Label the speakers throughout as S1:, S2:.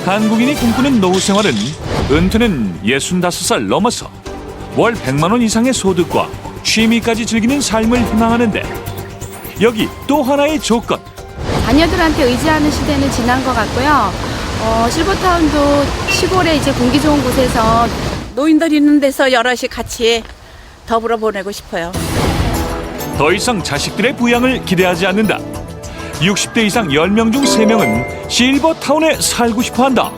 S1: 한국인이 꿈꾸는 노후 생활은 은퇴는 65살 넘어서 월 100만 원 이상의 소득과 취미까지 즐기는 삶을 희망하는데, 여기 또 하나의 조건.
S2: 자녀들한테 의지하는 시대는 지난 것 같고요. 실버타운도 시골에 이제 공기 좋은 곳에서
S3: 노인들 있는 데서 여럿이 같이 더불어 보내고 싶어요.
S1: 더 이상 자식들의 부양을 기대하지 않는다. 60대 이상 10명 중 3명은 실버타운에 살고 싶어 한다.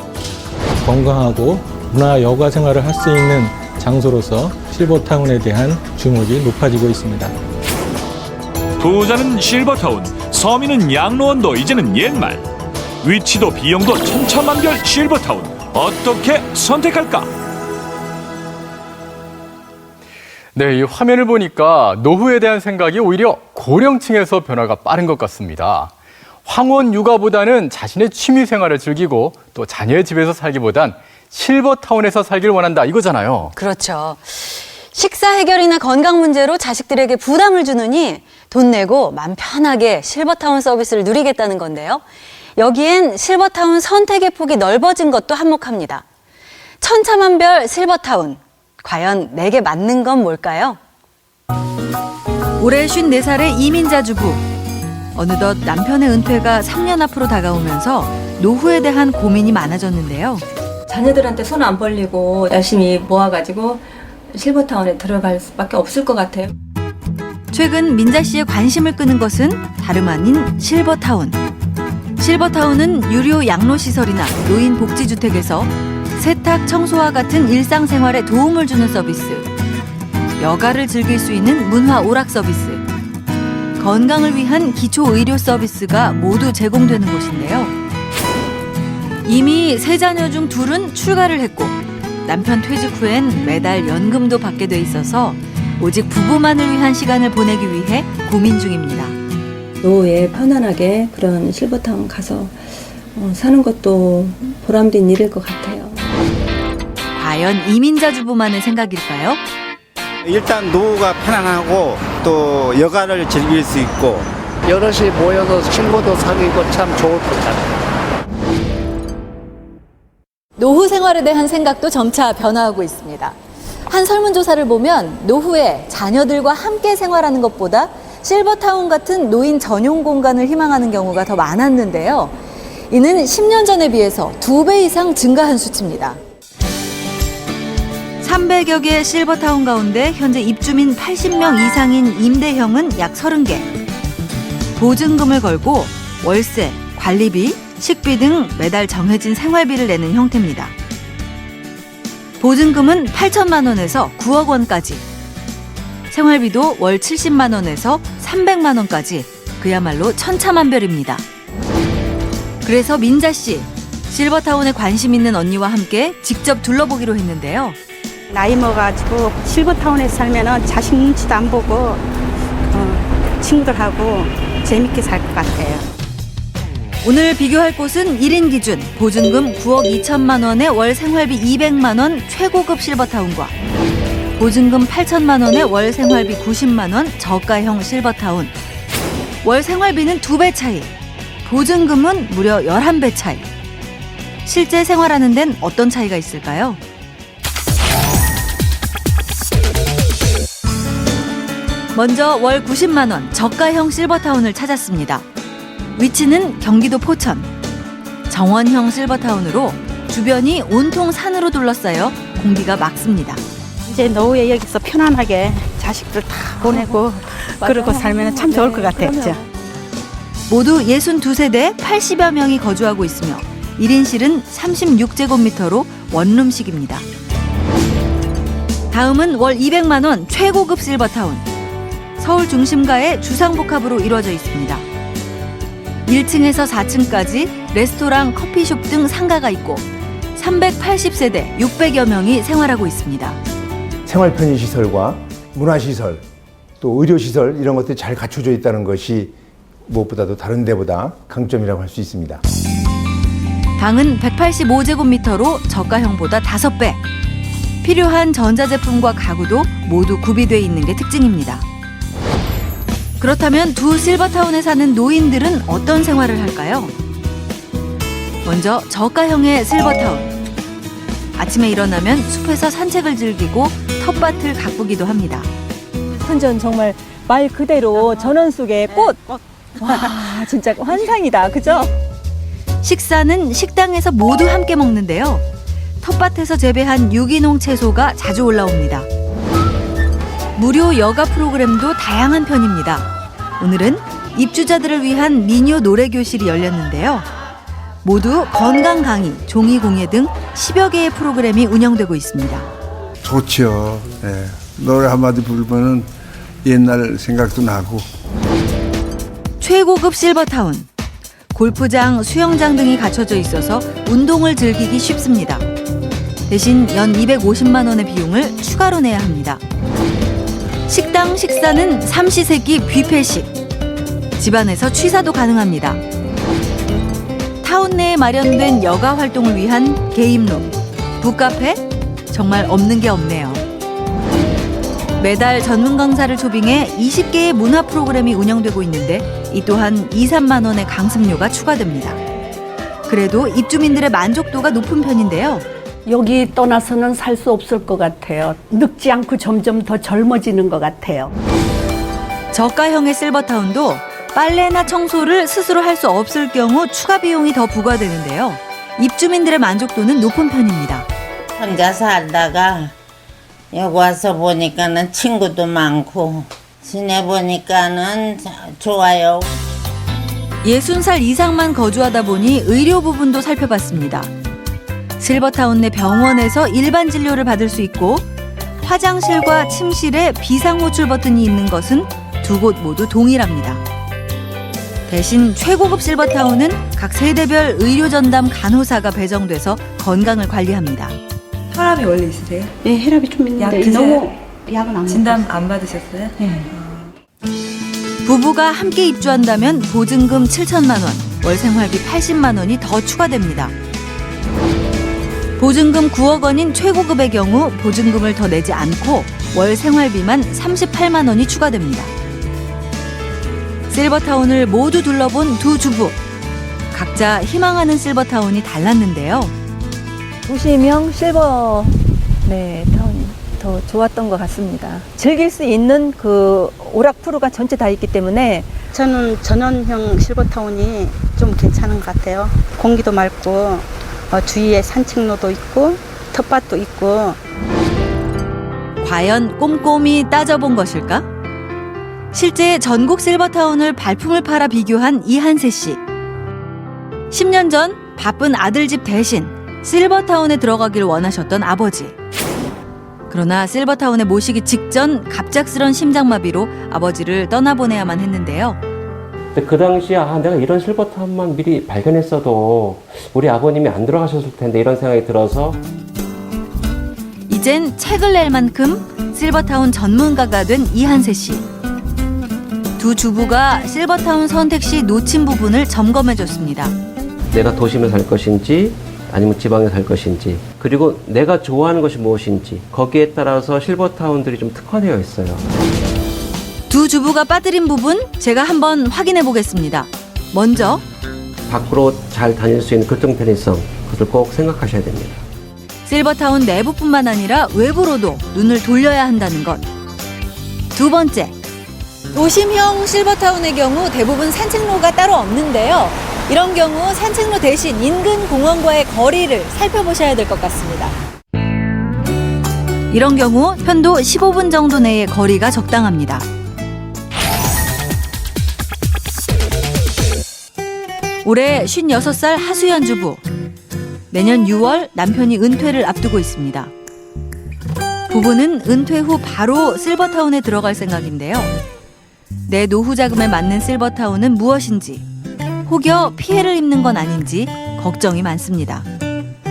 S4: 건강하고 문화 여가 생활을 할 수 있는 장소로서 실버타운에 대한 주목이 높아지고 있습니다.
S1: 부자는 실버타운, 서민은 양로원도 이제는 옛말. 위치도 비용도 천차만별 실버타운. 어떻게 선택할까?
S5: 네, 이 화면을 보니까 노후에 대한 생각이 오히려 고령층에서 변화가 빠른 것 같습니다. 황혼 육아보다는 자신의 취미 생활을 즐기고 또 자녀의 집에서 살기보단 실버타운에서 살길 원한다, 이거잖아요.
S6: 그렇죠. 식사 해결이나 건강 문제로 자식들에게 부담을 주느니 돈 내고 맘 편하게 실버타운 서비스를 누리겠다는 건데요. 여기엔 실버타운 선택의 폭이 넓어진 것도 한몫합니다. 천차만별 실버타운. 과연 내게 맞는 건 뭘까요?
S7: 올해 54살의 이민자 주부. 어느덧 남편의 은퇴가 3년 앞으로 다가오면서 노후에 대한 고민이 많아졌는데요.
S8: 자녀들한테 손 안 벌리고 열심히 모아가지고 실버타운에 들어갈 수밖에 없을 것 같아요.
S7: 최근 민자 씨의 관심을 끄는 것은 다름 아닌 실버타운. 실버타운은 유료 양로시설이나 노인 복지주택에서 세탁, 청소와 같은 일상생활에 도움을 주는 서비스, 여가를 즐길 수 있는 문화 오락 서비스, 건강을 위한 기초 의료 서비스가 모두 제공되는 곳인데요. 이미 3자녀 중 2은 출가를 했고 남편 퇴직 후엔 매달 연금도 받게 돼 있어서 오직 부부만을 위한 시간을 보내기 위해 고민 중입니다.
S8: 노후에 편안하게 그런 실버타운 가서 사는 것도 보람된 일일 것 같아요.
S7: 과연 이민자 주부만의 생각일까요?
S9: 일단 노후가 편안하고 또 여가를 즐길 수 있고
S10: 여럿이 모여서 친구도 사귀고 참 좋을 것 같아요.
S6: 노후 생활에 대한 생각도 점차 변화하고 있습니다. 한 설문조사를 보면 노후에 자녀들과 함께 생활하는 것보다 실버타운 같은 노인 전용 공간을 희망하는 경우가 더 많았는데요. 이는 10년 전에 비해서 2배 이상 증가한 수치입니다.
S7: 300여 개의 실버타운 가운데 현재 입주민 80명 이상인 임대형은 약 30개. 보증금을 걸고 월세, 관리비, 식비 등 매달 정해진 생활비를 내는 형태입니다. 보증금은 8천만 원에서 9억 원까지, 생활비도 월 70만 원에서 300만 원까지 그야말로 천차만별입니다. 그래서 민자 씨, 실버타운에 관심 있는 언니와 함께 직접 둘러보기로 했는데요.
S3: 나이 먹어가지고 실버타운에서 살면 자식 눈치도 안 보고 친구들하고 재밌게 살 것 같아요.
S7: 오늘 비교할 곳은 1인 기준 보증금 9억 2천만 원에 월 생활비 200만 원 최고급 실버타운과 보증금 8천만 원에 월 생활비 90만 원 저가형 실버타운. 월 생활비는 2배 차이, 보증금은 무려 11배 차이. 실제 생활하는 데는 어떤 차이가 있을까요? 먼저 월 90만 원 저가형 실버타운을 찾았습니다. 위치는 경기도 포천. 정원형 실버타운으로 주변이 온통 산으로 둘러싸여 공기가 맑습니다.
S3: 이제 노후에 여기서 편안하게 자식들 다 보내고 그러고 살면 참 좋을 것 같아요.
S7: 모두 62세대 80여 명이 거주하고 있으며 1인실은 36제곱미터로 원룸식입니다. 다음은 월 200만 원 최고급 실버타운. 서울 중심가의 주상복합으로 이루어져 있습니다. 1층에서 4층까지 레스토랑, 커피숍 등 상가가 있고 380세대 600여 명이 생활하고 있습니다.
S11: 생활 편의시설과 문화시설, 또 의료시설 이런 것들이 잘 갖춰져 있다는 것이 무엇보다도 다른 데보다 강점이라고 할 수 있습니다.
S7: 방은 185제곱미터로 저가형보다 5배. 필요한 전자제품과 가구도 모두 구비되어 있는 게 특징입니다. 그렇다면 두 실버타운에 사는 노인들은 어떤 생활을 할까요? 먼저 저가형의 실버타운. 아침에 일어나면 숲에서 산책을 즐기고 텃밭을 가꾸기도 합니다.
S12: 완전 정말 말 그대로 전원 속의 꽃. 와, 진짜 환상이다. 그죠?
S7: 식사는 식당에서 모두 함께 먹는데요. 텃밭에서 재배한 유기농 채소가 자주 올라옵니다. 무료 여가 프로그램도 다양한 편입니다. 오늘은 입주자들을 위한 미녀 노래교실이 열렸는데요. 모두 건강 강의, 종이 공예 등 10여 개의 프로그램이 운영되고 있습니다.
S13: 좋죠. 네. 노래 한마디 부르면은 옛날 생각도 나고.
S7: 최고급 실버타운. 골프장, 수영장 등이 갖춰져 있어서 운동을 즐기기 쉽습니다. 대신 연 250만 원의 비용을 추가로 내야 합니다. 식당 식사는 삼시세끼 뷔페식. 집안에서 취사도 가능합니다. 타운 내에 마련된 여가 활동을 위한 게임룸, 북카페, 정말 없는 게 없네요. 매달 전문 강사를 초빙해 20개의 문화 프로그램이 운영되고 있는데 이 또한 2, 3만 원의 강습료가 추가됩니다. 그래도 입주민들의 만족도가 높은 편인데요.
S14: 여기 떠나서는 살 수 없을 것 같아요. 늙지 않고 점점 더 젊어지는 것 같아요.
S7: 저가형의 실버타운도 빨래나 청소를 스스로 할 수 없을 경우 추가 비용이 더 부과되는데요. 입주민들의 만족도는 높은 편입니다.
S15: 혼자 살다가 여기 와서 보니까는 친구도 많고 지내보니까는 좋아요.
S7: 60살 이상만 거주하다 보니 의료 부분도 살펴봤습니다. 실버타운 내 병원에서 일반 진료를 받을 수 있고 화장실과 침실에 비상호출 버튼이 있는 것은 두 곳 모두 동일합니다. 대신 최고급 실버타운은 각 세대별 의료전담 간호사가 배정돼서 건강을 관리합니다.
S16: 혈압이 원래 있으세요?
S3: 네, 혈압이 좀 있는데 너무 약은 안
S16: 진단 안 받으셨어요?
S3: 네.
S7: 부부가 함께 입주한다면 보증금 7천만 원, 월 생활비 80만 원이 더 추가됩니다. 보증금 9억 원인 최고급의 경우 보증금을 더 내지 않고 월 생활비만 38만 원이 추가됩니다. 실버타운을 모두 둘러본 두 주부. 각자 희망하는 실버타운이 달랐는데요.
S12: 도시명 실버 타운이 더 좋았던 것 같습니다. 즐길 수 있는 그 오락프로가 전체 다 있기 때문에
S3: 저는 전원형 실버타운이 좀 괜찮은 것 같아요. 공기도 맑고 주위에 산책로도 있고 텃밭도 있고.
S7: 과연 꼼꼼히 따져본 것일까? 실제 전국 실버타운을 발품을 팔아 비교한 이한세 씨. 10년 전 바쁜 아들 집 대신 실버타운에 들어가길 원하셨던 아버지. 그러나 실버타운에 모시기 직전 갑작스런 심장마비로 아버지를 떠나보내야만 했는데요.
S17: 그 당시에 내가 이런 실버타운만 미리 발견했어도 우리 아버님이 안 들어가셨을 텐데 이런 생각이 들어서
S7: 이젠 책을 낼 만큼 실버타운 전문가가 된 이한세 씨. 두 주부가 실버타운 선택 시 놓친 부분을 점검해줬습니다.
S17: 내가 도심에 살 것인지 아니면 지방에 살 것인지 그리고 내가 좋아하는 것이 무엇인지 거기에 따라서 실버타운들이 좀 특화되어 있어요.
S7: 두 주부가 빠뜨린 부분 제가 한번 확인해 보겠습니다. 먼저
S17: 밖으로 잘 다닐 수 있는 교통 편의성 그것을 꼭 생각하셔야 됩니다.
S7: 실버타운 내부뿐만 아니라 외부로도 눈을 돌려야 한다는 것. 두 번째, 도심형 실버타운의 경우 대부분 산책로가 따로 없는데요. 이런 경우 산책로 대신 인근 공원과의 거리를 살펴보셔야 될 것 같습니다. 이런 경우 편도 15분 정도 내의 거리가 적당합니다. 올해 56살 하수연 주부. 내년 6월 남편이 은퇴를 앞두고 있습니다. 부부는 은퇴 후 바로 실버타운에 들어갈 생각인데요. 내 노후 자금에 맞는 실버타운은 무엇인지, 혹여 피해를 입는 건 아닌지 걱정이 많습니다.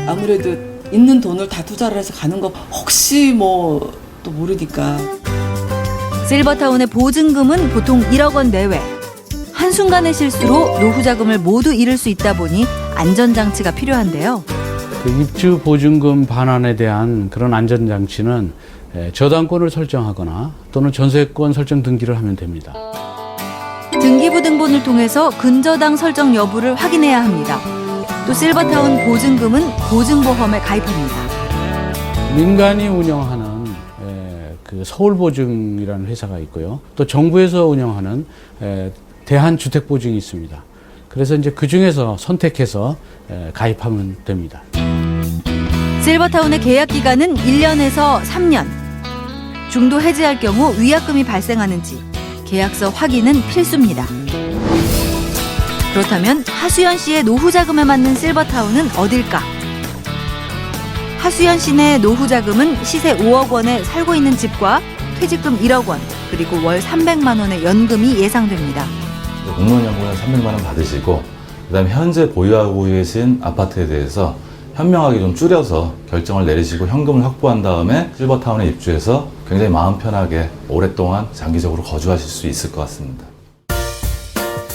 S18: 아무래도 있는 돈을 다 투자를 해서 가는 거 혹시 뭐 또 모르니까.
S7: 실버타운의 보증금은 보통 1억 원 내외. 한순간의 실수로 노후 자금을 모두 잃을 수 있다 보니 안전장치가 필요한데요.
S19: 입주 보증금 반환에 대한 그런 안전장치는 저당권을 설정하거나 또는 전세권 설정 등기를 하면 됩니다.
S7: 등기부 등본을 통해서 근저당 설정 여부를 확인해야 합니다. 또 실버타운 보증금은 보증보험에 가입합니다.
S19: 민간이 운영하는 그 서울보증이라는 회사가 있고요. 또 정부에서 운영하는 대한주택보증이 있습니다. 그래서 이제 그 중에서 선택해서 가입하면 됩니다.
S7: 실버타운의 계약 기간은 1년에서 3년. 중도 해지할 경우 위약금이 발생하는지 계약서 확인은 필수입니다. 그렇다면 하수연 씨의 노후 자금에 맞는 실버타운은 어딜까? 하수연 씨네 노후 자금은 시세 5억 원에 살고 있는 집과 퇴직금 1억 원, 그리고 월 300만 원의 연금이 예상됩니다.
S20: 공무원연금은 300만 원 받으시고 그다음에 현재 보유하고 계신 아파트에 대해서 현명하게 좀 줄여서 결정을 내리시고 현금을 확보한 다음에 실버타운에 입주해서 굉장히 마음 편하게 오랫동안 장기적으로 거주하실 수 있을 것 같습니다.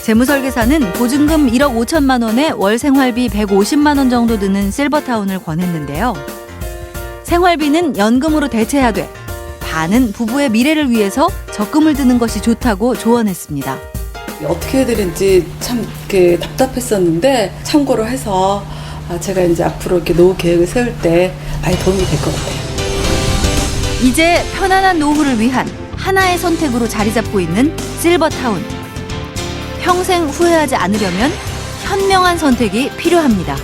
S7: 재무설계사는 보증금 1억 5천만 원에 월 생활비 150만 원 정도 드는 실버타운을 권했는데요. 생활비는 연금으로 대체하되 반은 부부의 미래를 위해서 적금을 드는 것이 좋다고 조언했습니다.
S18: 어떻게 해야 되는지 참 이렇게 답답했었는데 참고로 해서 제가 이제 앞으로 이렇게 노후 계획을 세울 때 많이 도움이 될 것 같아요.
S7: 이제 편안한 노후를 위한 하나의 선택으로 자리 잡고 있는 실버타운. 평생 후회하지 않으려면 현명한 선택이 필요합니다.